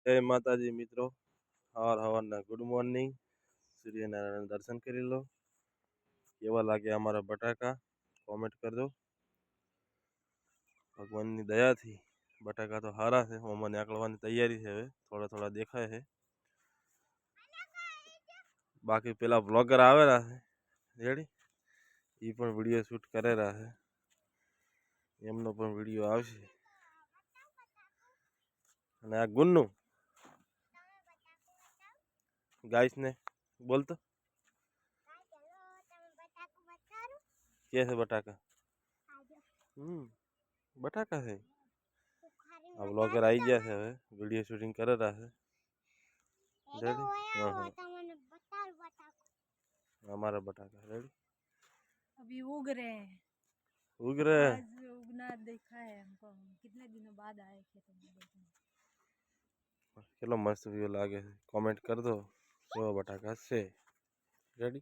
જય માતાજી મિત્રો, હવારના ગુડ મોર્નિંગ. સૂર્યનારાયણ દર્શન કરી લો. કેવા લાગે અમારા બટાકા કોમેન્ટ કરજો. ભગવાનની દયાથી બટાકા તો સારા છે. ઓમાં નીકળવાની તૈયારી છે. હવે થોડા થોડા દેખાય છે. બાકી પેલા બ્લોગર આવેલા છે રેડી, એ પણ વિડીયો શૂટ કરેલા છે. એમનો પણ વિડીયો આવશે. અને આ ગુન્નું ગાઈસ ને બોલતો કે છે બટાકા. બટાકા છે. આ બ્લોગર આવી ગયા છે. હવે વિડીયો શૂટિંગ કરેલા છે. हमारा बटाका रेडी अभी उग रहे हैं। उग रहे हैं। आज उगना देखा है हमको, कितने दिनों बाद आए खेतों में देखने। चलो मस्त व्यू लागे कमेंट कर दो केवा बटाका से रेडी।